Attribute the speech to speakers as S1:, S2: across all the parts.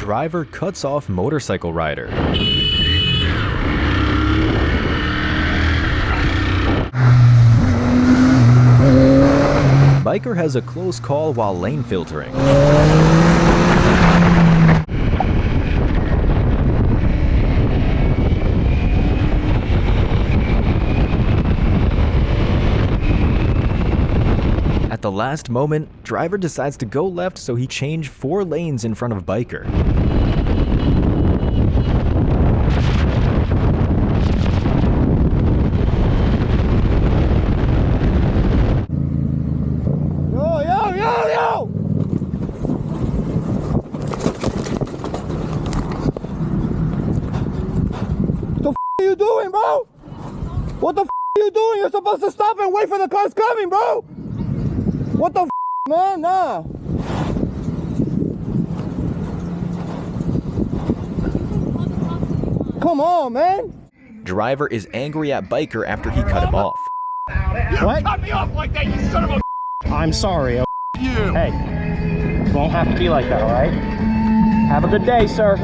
S1: driver cuts off motorcycle rider. Biker has a close call while lane filtering. At the last moment, driver decides to go left, so he changed 4 lanes in front of biker.
S2: Yo! What the f are you doing, bro? What the f are you doing? You're supposed to stop and wait for the cars coming, bro! What the f, man? Nah. Come on, man.
S1: Driver is angry at biker after he cut him off.
S3: What?
S4: Cut me off like that, you son of a.
S3: I'm sorry.
S4: You.
S3: Hey, it won't have to be like that, all right? Have a good day, sir.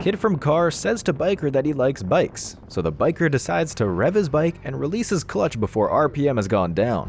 S1: Kid from car says to biker that he likes bikes, so the biker decides to rev his bike and release his clutch before RPM has gone down.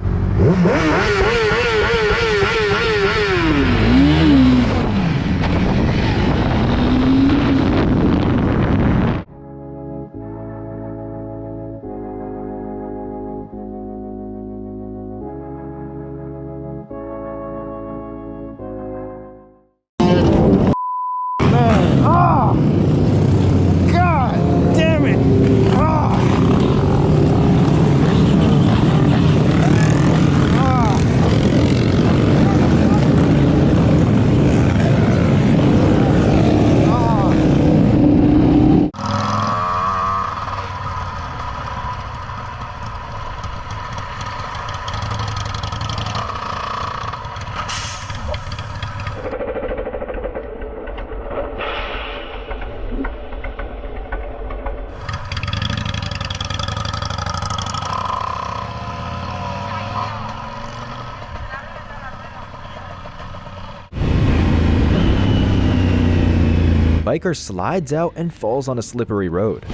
S1: Biker slides out and falls on a slippery road.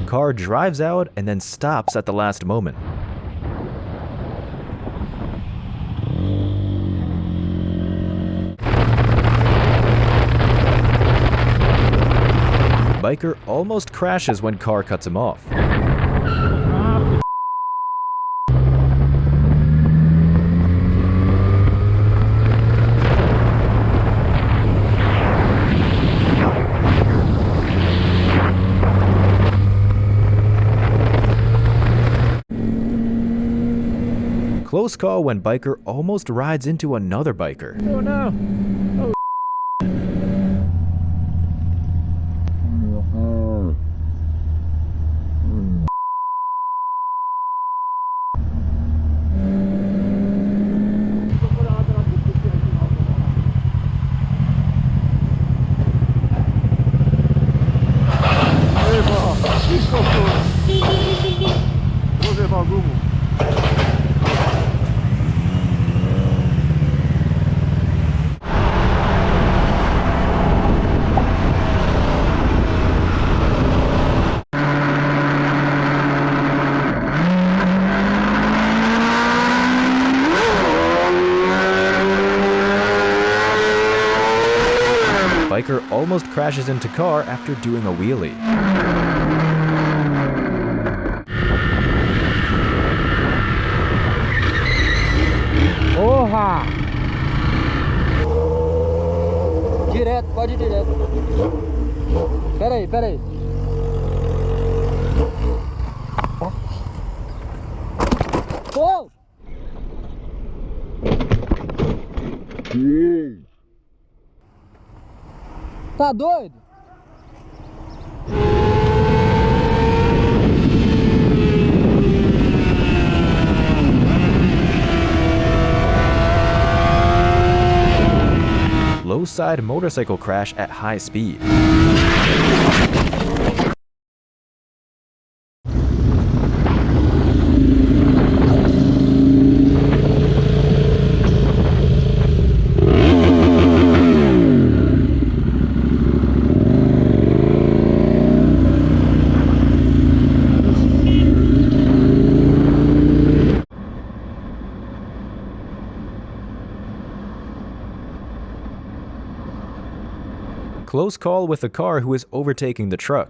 S1: Car drives out and then stops at the last moment. Biker almost crashes when car cuts him off. Close call when biker almost rides into another biker.
S3: Oh no! Oh.
S1: Biker almost crashes into car after doing a wheelie.
S2: Porra! Direto, pode ir direto. Pera aí. Oh! Tá doido?
S1: Low side motorcycle crash at high speed. Close call with a car who is overtaking the truck.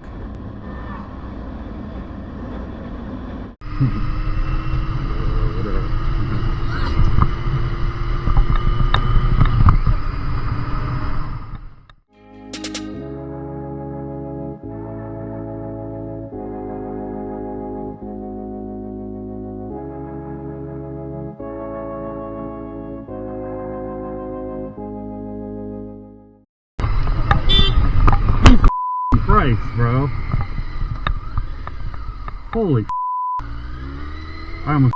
S4: Christ, bro. Holy I almost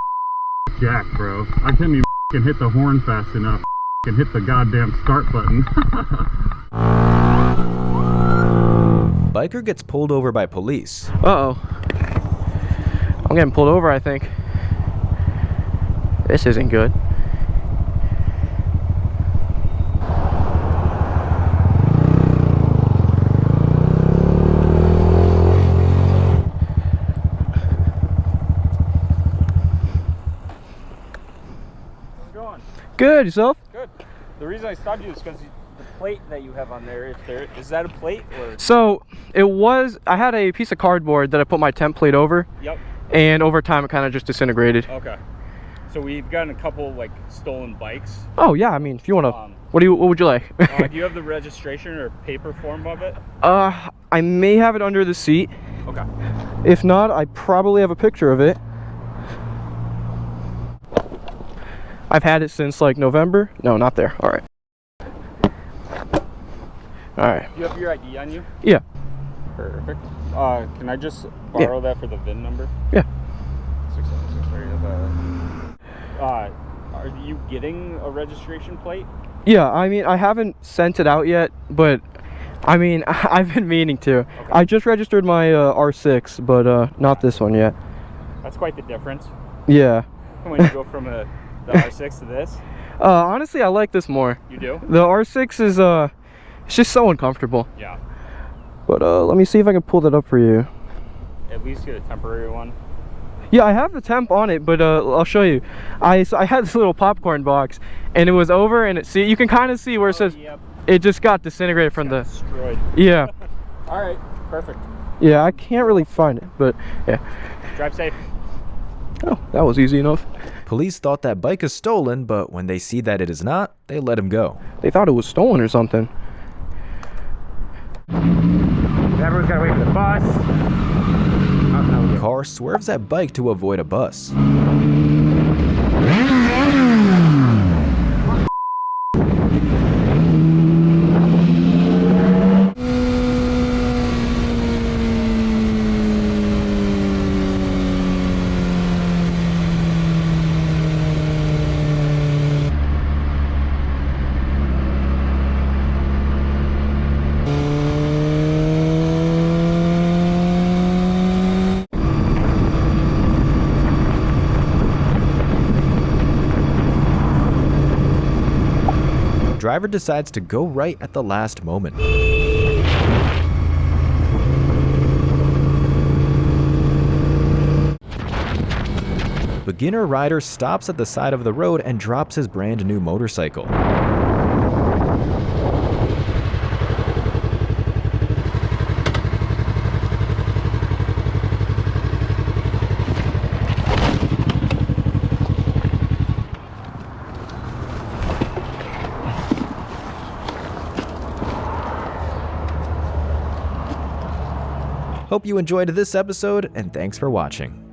S4: jacked, bro. I couldn't even hit the horn fast enough and hit the goddamn start button.
S1: Biker gets pulled over by police.
S5: Uh-oh. I'm getting pulled over, I think. This isn't good. Good, yourself?
S6: Good. The reason I stopped you is because the plate that you have on there, is that a plate or?
S5: So it was, I had a piece of cardboard that I put my temp plate over.
S6: Yep.
S5: And over time it kind of just disintegrated.
S6: Okay. So we've gotten a couple like stolen bikes.
S5: Oh yeah, I mean if you want to, what would you like?
S6: Do you have the registration or paper form of it?
S5: I may have it under the seat.
S6: Okay.
S5: If not, I probably have a picture of it. I've had it since like November. No, not there. All right. All right.
S6: You have your ID on you?
S5: Yeah.
S6: Perfect. Can I just borrow that for the VIN number?
S5: Yeah.
S6: 676. Are you getting a registration plate?
S5: Yeah, I mean, I haven't sent it out yet, but I mean, I've been meaning to. Okay. I just registered my R6, but not this one yet.
S6: That's quite the difference.
S5: Yeah.
S6: When you go from the R6 to this?
S5: Honestly, I like this more.
S6: You do?
S5: The R6 is, it's just so uncomfortable.
S6: Yeah.
S5: But let me see if I can pull that up for you.
S6: At least get a temporary one.
S5: Yeah, I have the temp on it, but I'll show you. I had this little popcorn box, and it was over, and you can kind of see where it says,
S6: yep.
S5: It just got disintegrated from the...
S6: destroyed.
S5: Yeah.
S6: All right, perfect.
S5: Yeah, I can't really find it, but yeah.
S6: Drive safe.
S5: Oh, that was easy enough.
S1: Police thought that bike is stolen, but when they see that it is not, they let him go.
S5: They thought it was stolen or something.
S3: Everyone's gotta wait for the bus.
S1: Car swerves that bike to avoid a bus. Driver decides to go right at the last moment. Beginner rider stops at the side of the road and drops his brand new motorcycle. Hope you enjoyed this episode, and thanks for watching.